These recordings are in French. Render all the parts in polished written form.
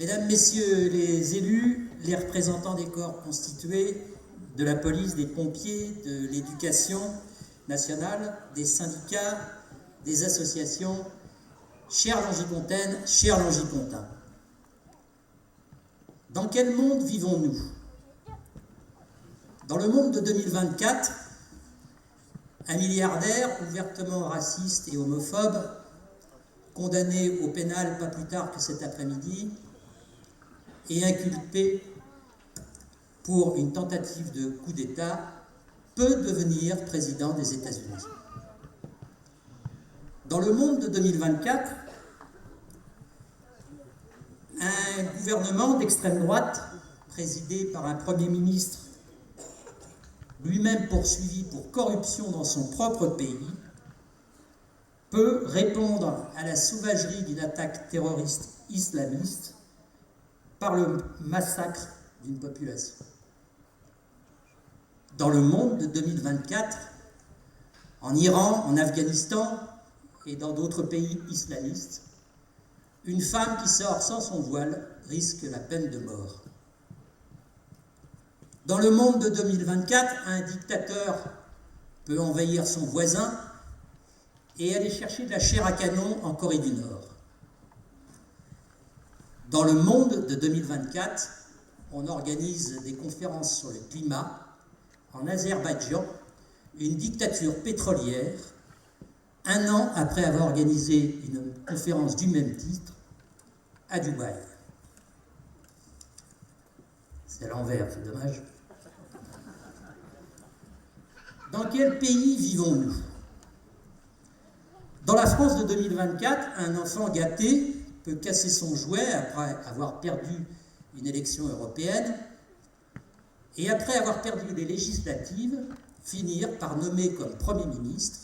Mesdames, Messieurs les élus, les représentants des corps constitués, de la police, des pompiers, de l'éducation nationale, des syndicats, des associations, chères Longipontaines, chers Longipontins. Dans quel monde vivons-nous? Dans le monde de 2024, un milliardaire ouvertement raciste et homophobe, condamné au pénal pas plus tard que cet après-midi, et inculpé pour une tentative de coup d'État, peut devenir président des États-Unis. Dans le monde de 2024, un gouvernement d'extrême droite, présidé par un Premier ministre lui-même poursuivi pour corruption dans son propre pays, peut répondre à la sauvagerie d'une attaque terroriste islamiste par le massacre d'une population. Dans le monde de 2024, en Iran, en Afghanistan et dans d'autres pays islamistes, une femme qui sort sans son voile risque la peine de mort. Dans le monde de 2024, un dictateur peut envahir son voisin et aller chercher de la chair à canon en Corée du Nord. Dans le monde de 2024, on organise des conférences sur le climat en Azerbaïdjan, une dictature pétrolière, un an après avoir organisé une conférence du même titre à Dubaï. C'est à l'envers, c'est dommage. Dans quel pays vivons-nous? Dans la France de 2024, un enfant gâté peut casser son jouet après avoir perdu une élection européenne et après avoir perdu les législatives, finir par nommer comme Premier ministre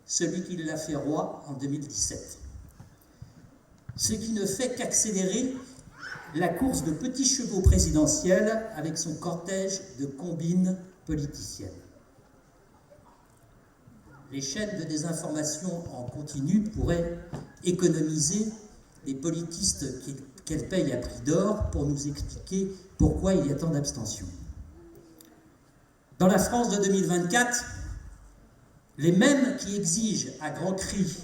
celui qui l'a fait roi en 2017. Ce qui ne fait qu'accélérer la course de petits chevaux présidentiels avec son cortège de combines politiciennes. Les chaînes de désinformation en continu pourraient économiser les politistes qu'elles payent à prix d'or pour nous expliquer pourquoi il y a tant d'abstention. Dans la France de 2024, les mêmes qui exigent à grands cris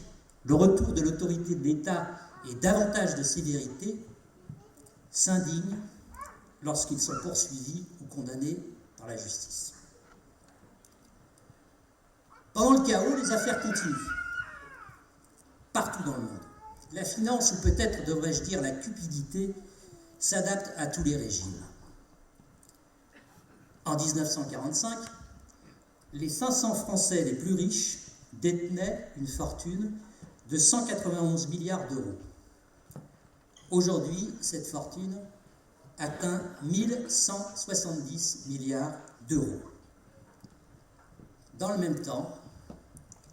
le retour de l'autorité de l'État et davantage de sévérité s'indignent lorsqu'ils sont poursuivis ou condamnés par la justice. Pendant le chaos, les affaires continuent, partout dans le monde. La finance, ou peut-être devrais-je dire la cupidité, s'adapte à tous les régimes. En 1945, les 500 Français les plus riches détenaient une fortune de 191 milliards d'euros. Aujourd'hui, cette fortune atteint 1170 milliards d'euros. Dans le même temps,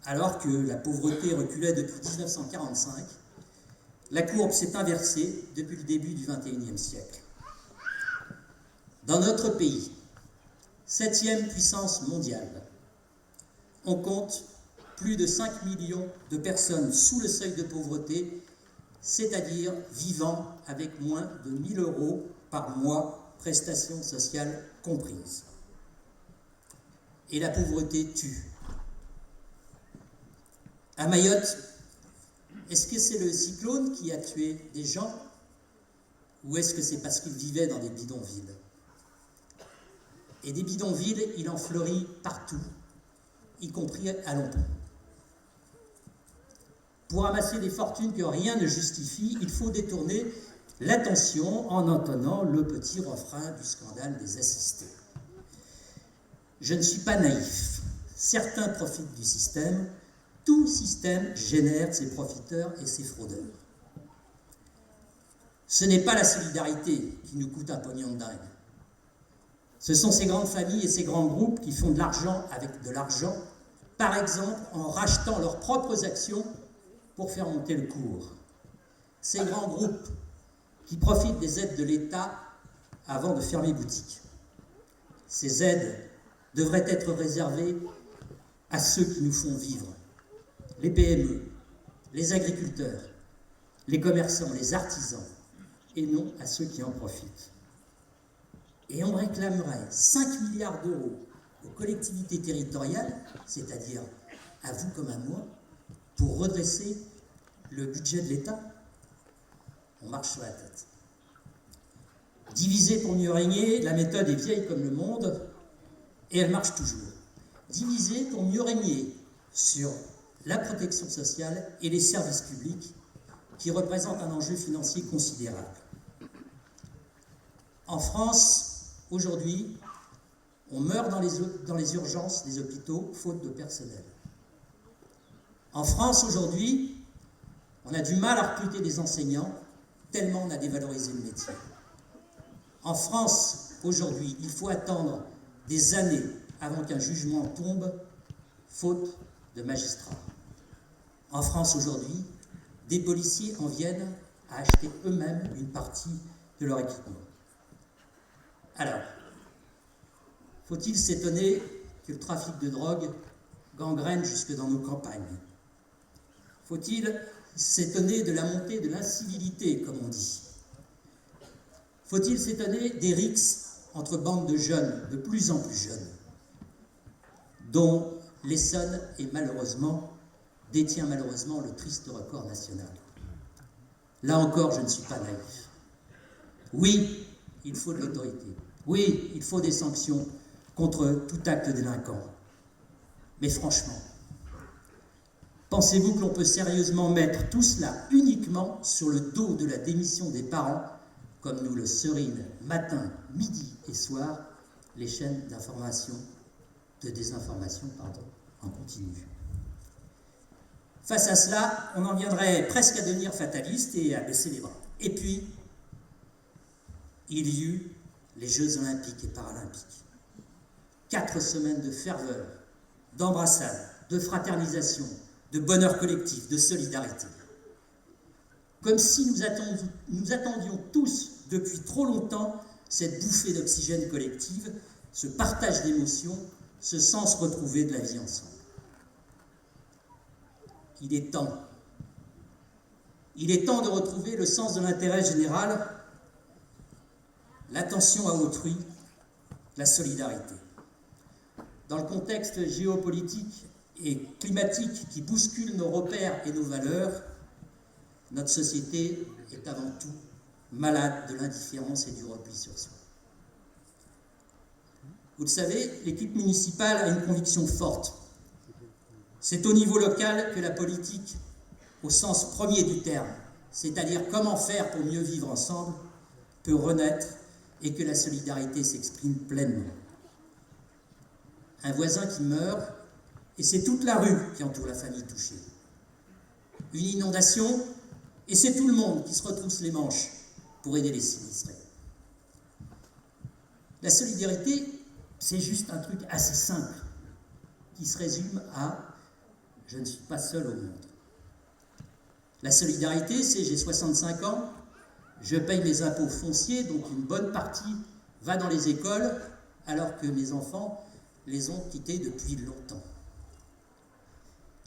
alors que la pauvreté reculait depuis 1945, la courbe s'est inversée depuis le début du XXIe siècle. Dans notre pays, 7e puissance mondiale, on compte plus de 5 millions de personnes sous le seuil de pauvreté, c'est-à-dire vivant avec moins de 1 000 € par mois, prestations sociales comprises. Et la pauvreté tue. À Mayotte, est-ce que c'est le cyclone qui a tué des gens ou est-ce que c'est parce qu'ils vivaient dans des bidonvilles? Et des bidonvilles, il en fleurit partout, y compris à Longpont. Pour amasser des fortunes que rien ne justifie, il faut détourner l'attention en entonnant le petit refrain du scandale des assistés. Je ne suis pas naïf. Certains profitent du système. Tout système génère ses profiteurs et ses fraudeurs. Ce n'est pas la solidarité qui nous coûte un pognon de dingue. Ce sont ces grandes familles et ces grands groupes qui font de l'argent avec de l'argent, par exemple en rachetant leurs propres actions pour faire monter le cours. Ces grands groupes qui profitent des aides de l'État avant de fermer boutique. Ces aides devraient être réservées à ceux qui nous font vivre. Les PME, les agriculteurs, les commerçants, les artisans, et non à ceux qui en profitent. Et on réclamerait 5 milliards d'euros aux collectivités territoriales, c'est-à-dire à vous comme à moi, pour redresser le budget de l'État. On marche sur la tête. Diviser pour mieux régner, la méthode est vieille comme le monde, et elle marche toujours. Diviser pour mieux régner sur la protection sociale et les services publics, qui représentent un enjeu financier considérable. En France, aujourd'hui, on meurt dans les urgences des hôpitaux, faute de personnel. En France, aujourd'hui, on a du mal à recruter des enseignants, tellement on a dévalorisé le métier. En France, aujourd'hui, il faut attendre des années avant qu'un jugement tombe, faute de magistrats. En France, aujourd'hui, des policiers en viennent à acheter eux-mêmes une partie de leur équipement. Alors, faut-il s'étonner que le trafic de drogue gangrène jusque dans nos campagnes? Faut-il s'étonner de la montée de l'incivilité, comme on dit? Faut-il s'étonner des rixes entre bandes de jeunes, de plus en plus jeunes, dont l'Essonne détient malheureusement le triste record national? Là encore, je ne suis pas naïf. Oui, il faut de l'autorité. Oui, il faut des sanctions contre tout acte délinquant. Mais franchement, pensez-vous que l'on peut sérieusement mettre tout cela uniquement sur le dos de la démission des parents, comme nous le serinent matin, midi et soir les chaînes de désinformation en continu? Face à cela, on en viendrait presque à devenir fataliste et à baisser les bras. Et puis, il y eut les Jeux olympiques et paralympiques. 4 semaines de ferveur, d'embrassade, de fraternisation, de bonheur collectif, de solidarité. Comme si nous attendions tous depuis trop longtemps cette bouffée d'oxygène collective, ce partage d'émotions, ce sens retrouvé de la vie ensemble. Il est temps. Il est temps de retrouver le sens de l'intérêt général, l'attention à autrui, la solidarité. Dans le contexte géopolitique et climatique qui bouscule nos repères et nos valeurs, notre société est avant tout malade de l'indifférence et du repli sur soi. Vous le savez, l'équipe municipale a une conviction forte. C'est au niveau local que la politique, au sens premier du terme, c'est-à-dire comment faire pour mieux vivre ensemble, peut renaître et que la solidarité s'exprime pleinement. Un voisin qui meurt, et c'est toute la rue qui entoure la famille touchée. Une inondation, et c'est tout le monde qui se retrousse les manches pour aider les sinistrés. La solidarité, c'est juste un truc assez simple, qui se résume à « je ne suis pas seul au monde ». La solidarité, c'est « j'ai 65 ans, je paye mes impôts fonciers, donc une bonne partie va dans les écoles, alors que mes enfants les ont quittés depuis longtemps ».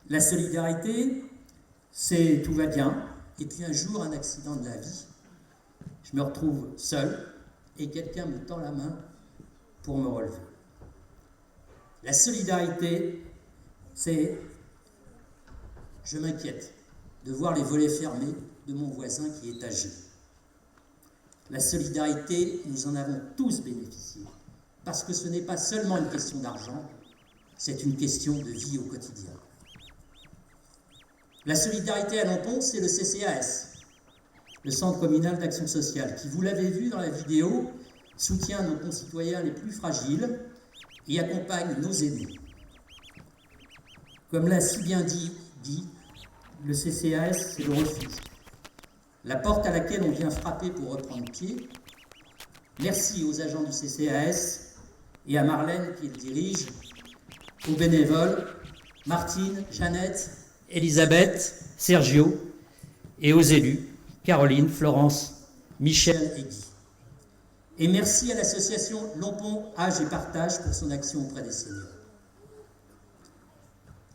La solidarité, c'est « tout va bien », et puis un jour, un accident de la vie, je me retrouve seul, et quelqu'un me tend la main pour me relever. La solidarité, c'est « je m'inquiète de voir les volets fermés de mon voisin qui est âgé ». La solidarité, nous en avons tous bénéficié, parce que ce n'est pas seulement une question d'argent, c'est une question de vie au quotidien. La solidarité à Lampon, c'est le CCAS, le Centre communal d'action sociale, qui, vous l'avez vu dans la vidéo, soutient nos concitoyens les plus fragiles et accompagne nos aînés. Comme l'a si bien dit, le CCAS, c'est le refuge, la porte à laquelle on vient frapper pour reprendre pied. Merci aux agents du CCAS et à Marlène qui le dirige, aux bénévoles, Martine, Jeannette, Elisabeth, Sergio, et aux élus, Caroline, Florence, Michel et Guy. Et merci à l'association Lampon Âge et Partage pour son action auprès des seniors.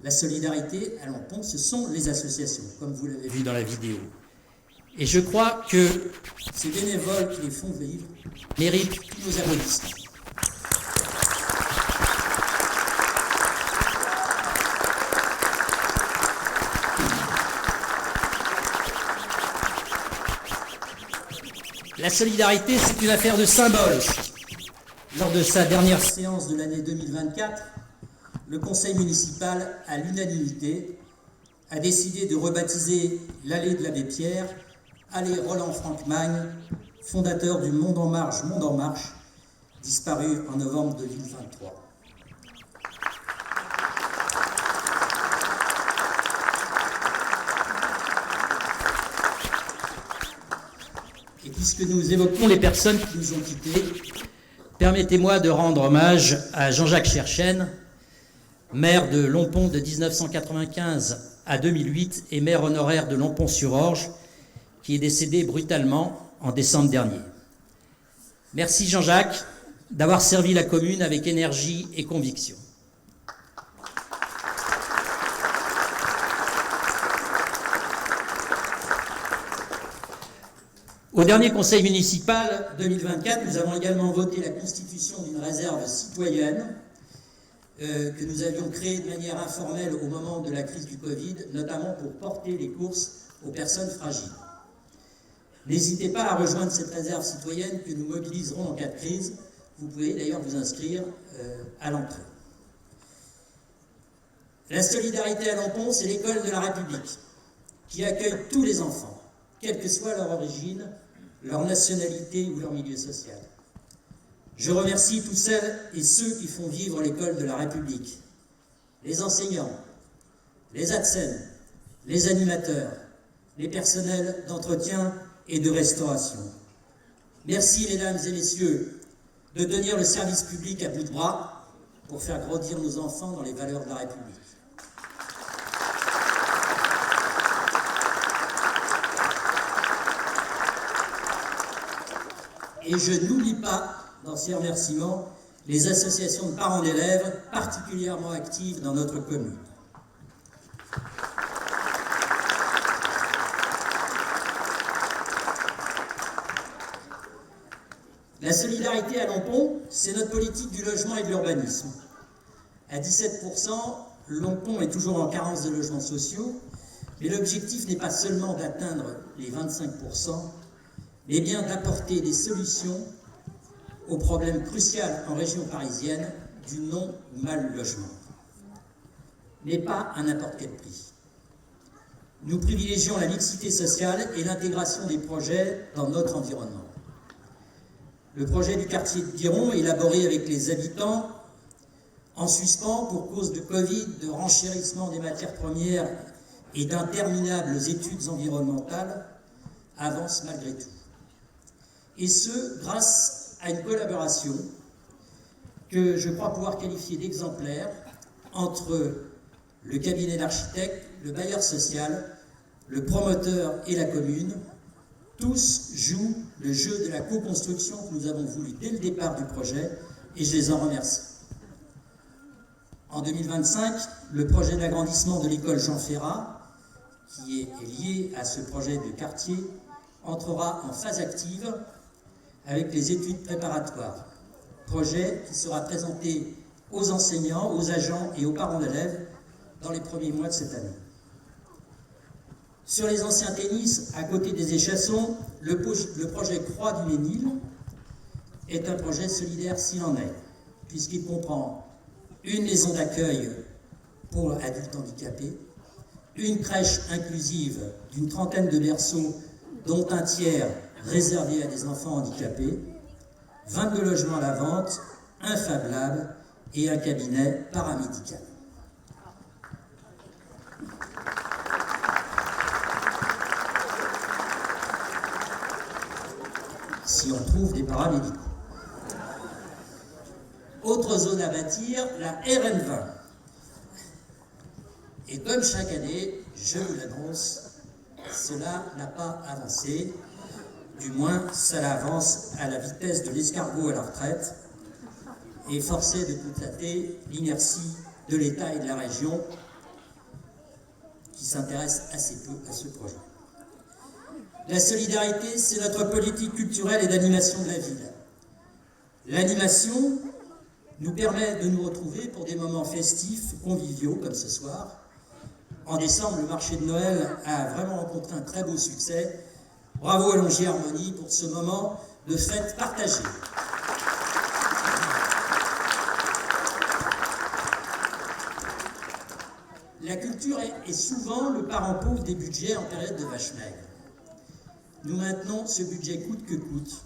La solidarité à Lampon, ce sont les associations, comme vous l'avez vu dans la vidéo. Et je crois que ces bénévoles qui les font vivre méritent tous nos applaudissements. La solidarité, c'est une affaire de symbole. Lors de sa dernière séance de l'année 2024, le conseil municipal, à l'unanimité, a décidé de rebaptiser l'allée de l'abbé Pierre, allée Roland-Franckmagne, fondateur du Monde en Marche, disparu en novembre 2023. Et puisque nous évoquons les personnes qui nous ont quittés, permettez-moi de rendre hommage à Jean-Jacques Cherchen, maire de Lompont de 1995 à 2008 et maire honoraire de Lompont-sur-Orge, qui est décédé brutalement en décembre dernier. Merci Jean-Jacques d'avoir servi la commune avec énergie et conviction. Au dernier conseil municipal 2024, nous avons également voté la constitution d'une réserve citoyenne que nous avions créée de manière informelle au moment de la crise du Covid, notamment pour porter les courses aux personnes fragiles. N'hésitez pas à rejoindre cette réserve citoyenne que nous mobiliserons en cas de crise. Vous pouvez d'ailleurs vous inscrire à l'entrée. La solidarité à Lompont, c'est l'école de la République qui accueille tous les enfants, quelle que soit leur origine, leur nationalité ou leur milieu social. Je remercie tous celles et ceux qui font vivre l'école de la République, les enseignants, les ATSEM, les animateurs, les personnels d'entretien et de restauration. Merci, mesdames et messieurs, de tenir le service public à bout de bras pour faire grandir nos enfants dans les valeurs de la République. Et je n'oublie pas, dans ces remerciements, les associations de parents d'élèves particulièrement actives dans notre commune. La solidarité à Lompont, c'est notre politique du logement et de l'urbanisme. À 17%, Lompont est toujours en carence de logements sociaux, mais l'objectif n'est pas seulement d'atteindre les 25%, mais bien d'apporter des solutions au problème crucial en région parisienne du non ou mal logement. Mais pas à n'importe quel prix. Nous privilégions la mixité sociale et l'intégration des projets dans notre environnement. Le projet du quartier de Diron, élaboré avec les habitants, en suspens pour cause de Covid, de renchérissement des matières premières et d'interminables études environnementales, avance malgré tout. Et ce, grâce à une collaboration que je crois pouvoir qualifier d'exemplaire entre le cabinet d'architectes, le bailleur social, le promoteur et la commune. Tous jouent le jeu de la co-construction que nous avons voulu dès le départ du projet, et je les en remercie. En 2025, le projet d'agrandissement de l'école Jean Ferrat, qui est lié à ce projet de quartier, entrera en phase active avec les études préparatoires. Projet qui sera présenté aux enseignants, aux agents et aux parents d'élèves dans les premiers mois de cette année. Sur les anciens tennis, à côté des échassons, le projet Croix du Ménil est un projet solidaire s'il en est, puisqu'il comprend une maison d'accueil pour adultes handicapés, une crèche inclusive d'une trentaine de berceaux, dont un tiers réservé à des enfants handicapés, 22 logements à la vente, un Fab Lab et un cabinet paramédical. Si on trouve des paramédicaux. Autre zone à bâtir, la RN20. Et comme chaque année, je vous l'annonce, cela n'a pas avancé. Du moins, ça avance à la vitesse de l'escargot à la retraite. Et force est de constater l'inertie de l'État et de la région qui s'intéressent assez peu à ce projet. La solidarité, c'est notre politique culturelle et d'animation de la ville. L'animation nous permet de nous retrouver pour des moments festifs, conviviaux, comme ce soir. En décembre, le marché de Noël a vraiment rencontré un très beau succès. Bravo à Longier Harmonie pour ce moment de fête partagée. La culture est souvent le parent pauvre des budgets en période de vache maigre. Nous maintenons ce budget coûte que coûte,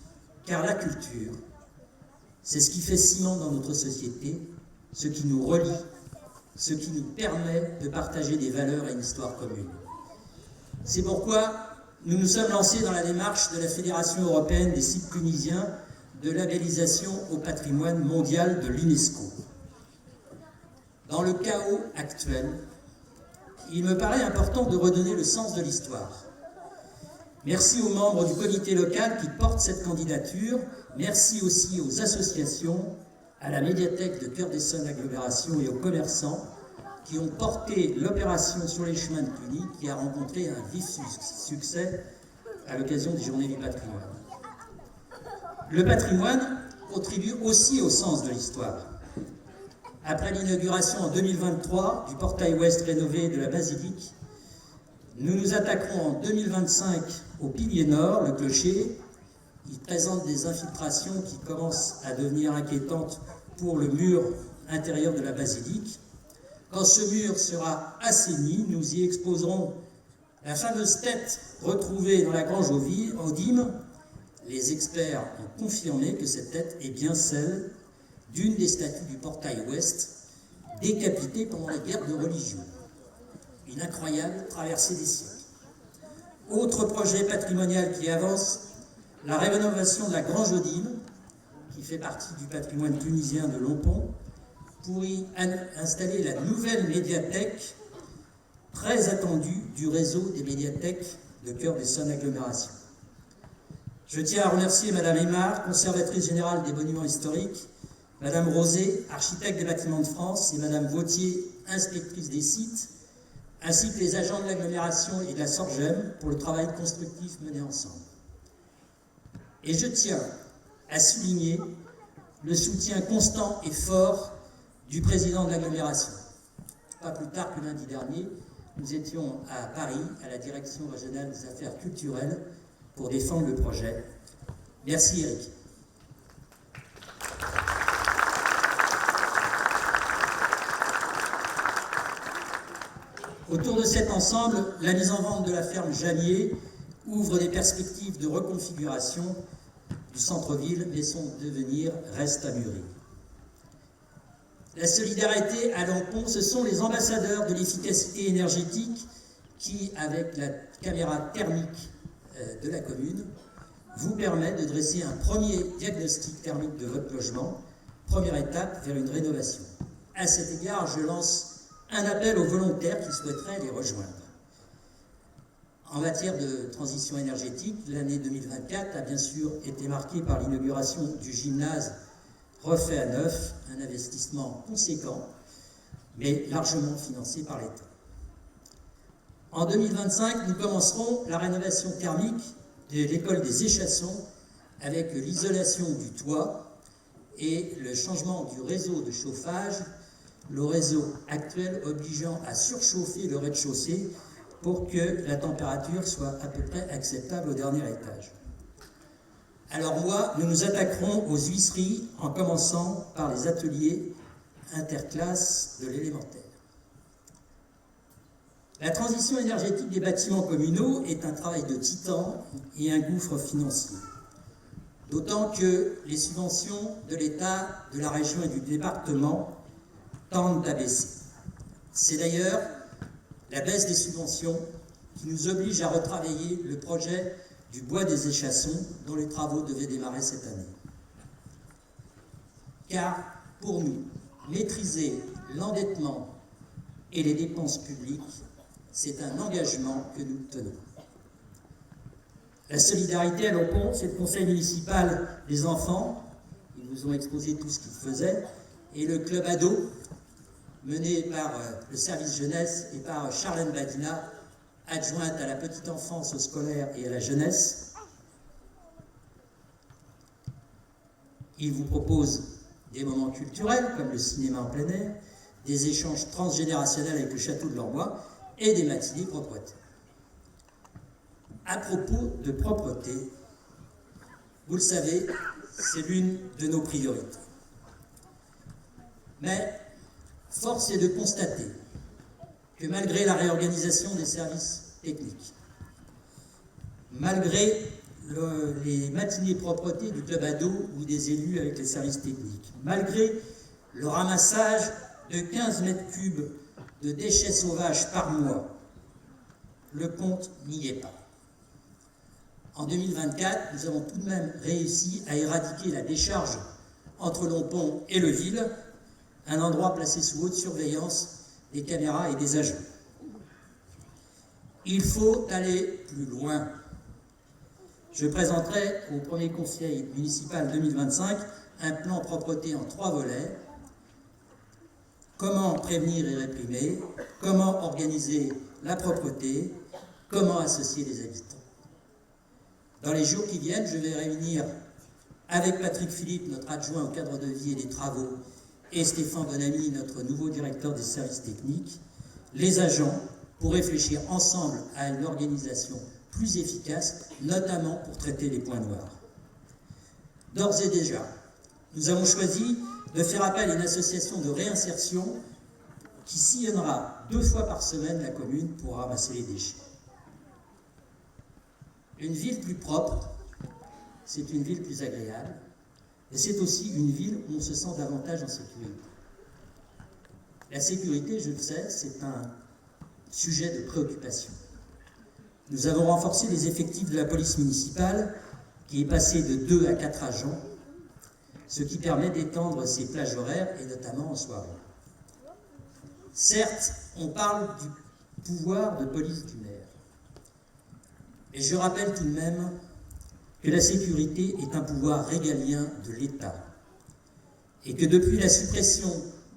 car la culture, c'est ce qui fait ciment dans notre société, ce qui nous relie, ce qui nous permet de partager des valeurs et une histoire commune. C'est pourquoi nous nous sommes lancés dans la démarche de la Fédération européenne des sites clunisiens de labellisation au patrimoine mondial de l'UNESCO. Dans le chaos actuel, il me paraît important de redonner le sens de l'histoire. Merci aux membres du comité local qui portent cette candidature. Merci aussi aux associations, à la médiathèque de Cœur-d'Essonne Agglomération et aux commerçants qui ont porté l'opération sur les chemins de Cluny qui a rencontré un vif succès à l'occasion des Journées du patrimoine. Le patrimoine contribue aussi au sens de l'histoire. Après l'inauguration en 2023 du portail ouest rénové de la basilique, nous nous attaquerons en 2025 au pilier nord, le clocher. Il présente des infiltrations qui commencent à devenir inquiétantes pour le mur intérieur de la basilique. Quand ce mur sera assaini, nous y exposerons la fameuse tête retrouvée dans la grange aux Dîmes. Les experts ont confirmé que cette tête est bien celle d'une des statues du portail ouest, décapitée pendant la guerre de religion. Une incroyable traversée des siècles. Autre projet patrimonial qui avance, la rénovation de la grange aux Dîmes, qui fait partie du patrimoine tunisien de Lompont, pour y installer la nouvelle médiathèque, très attendue du réseau des médiathèques de Cœur-d'Essonne Agglomération. Je tiens à remercier Madame Aymar, conservatrice générale des monuments historiques, Madame Rosé, architecte des bâtiments de France, et Madame Vautier, inspectrice des sites, ainsi que les agents de l'agglomération et de la Sorgem pour le travail constructif mené ensemble. Et je tiens à souligner le soutien constant et fort du président de l'agglomération. Pas plus tard que lundi dernier, nous étions à Paris, à la Direction régionale des affaires culturelles, pour défendre le projet. Merci Eric. Autour de cet ensemble, la mise en vente de la ferme Jallier ouvre des perspectives de reconfiguration du centre-ville, mais son devenir reste à mûrir. La solidarité à Lompont, ce sont les ambassadeurs de l'efficacité énergétique qui, avec la caméra thermique de la commune, vous permet de dresser un premier diagnostic thermique de votre logement, première étape vers une rénovation. À cet égard, je lance un appel aux volontaires qui souhaiteraient les rejoindre. En matière de transition énergétique, l'année 2024 a bien sûr été marquée par l'inauguration du gymnase refait à neuf, un investissement conséquent, mais largement financé par l'État. En 2025, nous commencerons la rénovation thermique de l'école des Échassons avec l'isolation du toit et le changement du réseau de chauffage, le réseau actuel obligeant à surchauffer le rez-de-chaussée pour que la température soit à peu près acceptable au dernier étage. Alors nous nous attaquerons aux huisseries en commençant par les ateliers interclasses de l'élémentaire. La transition énergétique des bâtiments communaux est un travail de titan et un gouffre financier. D'autant que les subventions de l'État, de la région et du département tendent à baisser. C'est d'ailleurs la baisse des subventions qui nous oblige à retravailler le projet du bois des Échassons dont les travaux devaient démarrer cette année. Car pour nous, maîtriser l'endettement et les dépenses publiques, c'est un engagement que nous tenons. La solidarité à Lompont, c'est le conseil municipal des enfants, ils nous ont exposé tout ce qu'ils faisaient, et le club ado, mené par le service jeunesse et par Charlène Badina, adjointe à la petite enfance, au scolaire et à la jeunesse. Il vous propose des moments culturels, comme le cinéma en plein air, des échanges transgénérationnels avec le château de l'Orbois et des matinées propreté. À propos de propreté, vous le savez, c'est l'une de nos priorités. Mais force est de constater que malgré la réorganisation des services techniques, malgré les matinées propreté du club ado ou des élus avec les services techniques, malgré le ramassage de 15 mètres cubes de déchets sauvages par mois, le compte n'y est pas. En 2024, nous avons tout de même réussi à éradiquer la décharge entre Lompont et Leville, un endroit placé sous haute surveillance des caméras et des agents. Il faut aller plus loin. Je présenterai au premier conseil municipal 2025 un plan propreté en 3 volets. Comment prévenir et réprimer, comment organiser la propreté, comment associer les habitants. Dans les jours qui viennent, je vais réunir avec Patrick Philippe, notre adjoint au cadre de vie et des travaux, et Stéphane Bonamy, notre nouveau directeur des services techniques, les agents pour réfléchir ensemble à une organisation plus efficace, notamment pour traiter les points noirs. D'ores et déjà, nous avons choisi de faire appel à une association de réinsertion qui sillonnera 2 fois par semaine la commune pour ramasser les déchets. Une ville plus propre, c'est une ville plus agréable, et c'est aussi une ville où on se sent davantage en sécurité. La sécurité, je le sais, c'est un sujet de préoccupation. Nous avons renforcé les effectifs de la police municipale, qui est passé de 2 à 4 agents, ce qui permet d'étendre ses plages horaires, et notamment en soirée. Certes, on parle du pouvoir de police du maire. Et je rappelle tout de même que la sécurité est un pouvoir régalien de l'État et que depuis la suppression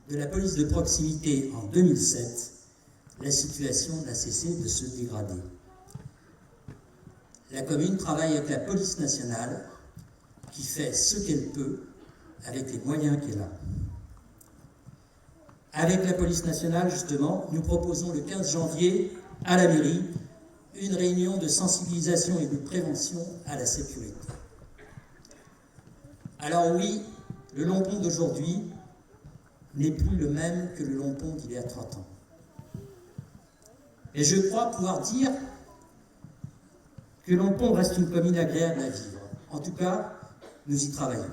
de la police de proximité en 2007, la situation n'a cessé de se dégrader. La commune travaille avec la police nationale qui fait ce qu'elle peut avec les moyens qu'elle a. Avec la police nationale, justement, nous proposons le 15 janvier à la mairie une réunion de sensibilisation et de prévention à la sécurité. Alors oui, le Lompont d'aujourd'hui n'est plus le même que le Lompont d'il y a 30 ans. Et je crois pouvoir dire que Lompont reste une commune agréable à vivre. En tout cas, nous y travaillons.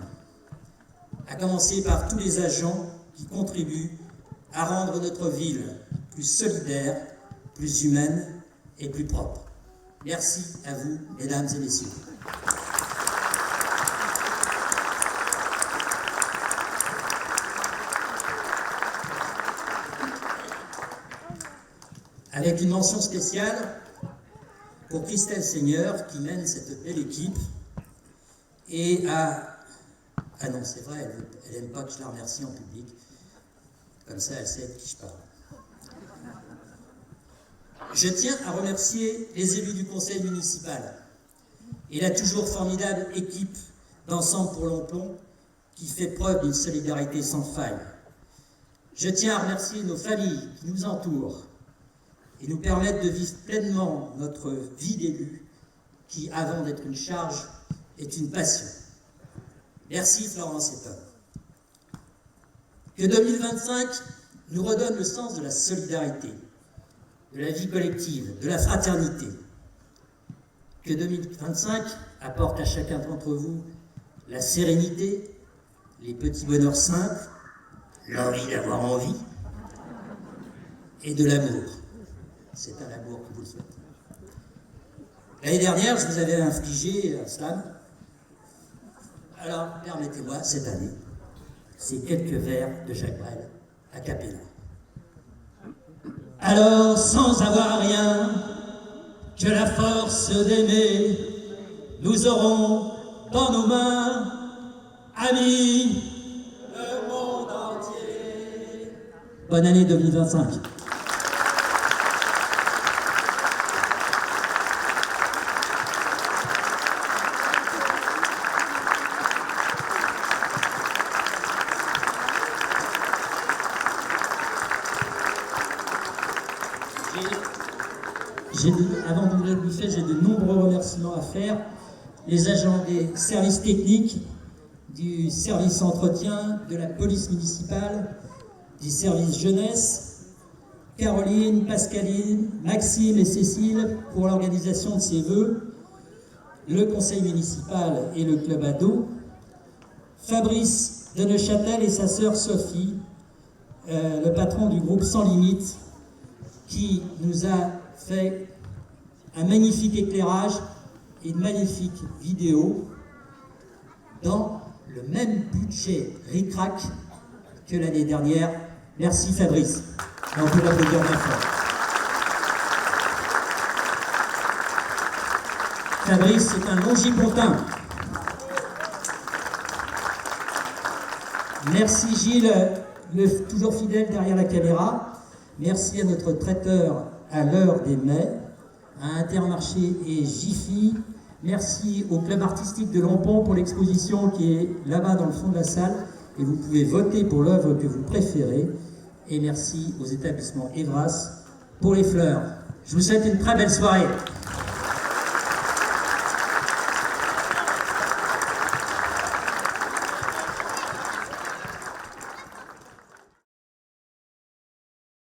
À commencer par tous les agents qui contribuent à rendre notre ville plus solidaire, plus humaine et plus propre. Merci à vous, mesdames et messieurs. Avec une mention spéciale pour Christelle Seigneur qui mène cette belle équipe et à... Ah non, c'est vrai, elle n'aime pas que je la remercie en public. Comme ça, elle sait de qui je parle. Je tiens à remercier les élus du conseil municipal et la toujours formidable équipe d'Ensemble pour Lompont qui fait preuve d'une solidarité sans faille. Je tiens à remercier nos familles qui nous entourent et nous permettent de vivre pleinement notre vie d'élu qui, avant d'être une charge, est une passion. Merci Florence et Tom. Que 2025 nous redonne le sens de la solidarité, de la vie collective, de la fraternité. Que 2025 apporte à chacun d'entre vous la sérénité, les petits bonheurs simples, l'envie d'avoir envie, et de l'amour. C'est un amour que vous le souhaitez. L'année dernière, je vous avais infligé un slam. Alors, permettez-moi, cette année, ces quelques vers de Jacques Brel a cappella. Alors, sans avoir rien que la force d'aimer, nous aurons dans nos mains, amis, le monde entier. Bonne année 2025. Avant d'ouvrir le buffet, j'ai de nombreux remerciements à faire. Les agents des services techniques, du service entretien, de la police municipale, du service jeunesse, Caroline, Pascaline, Maxime et Cécile pour l'organisation de ces vœux, le conseil municipal et le club ado, Fabrice de Neuchâtel et sa sœur Sophie, le patron du groupe Sans Limites, qui nous a fait un magnifique éclairage et une magnifique vidéo dans le même budget ric-rac que l'année dernière. Merci Fabrice. Et on peut l'applaudir bien fort. Fabrice, c'est un Longipontain. Merci Gilles, toujours fidèle derrière la caméra. Merci à notre traiteur à l'heure des mets, à Intermarché et Jiffy. Merci au club artistique de Lampont pour l'exposition qui est là-bas dans le fond de la salle. Et vous pouvez voter pour l'œuvre que vous préférez. Et merci aux établissements Evras pour les fleurs. Je vous souhaite une très belle soirée.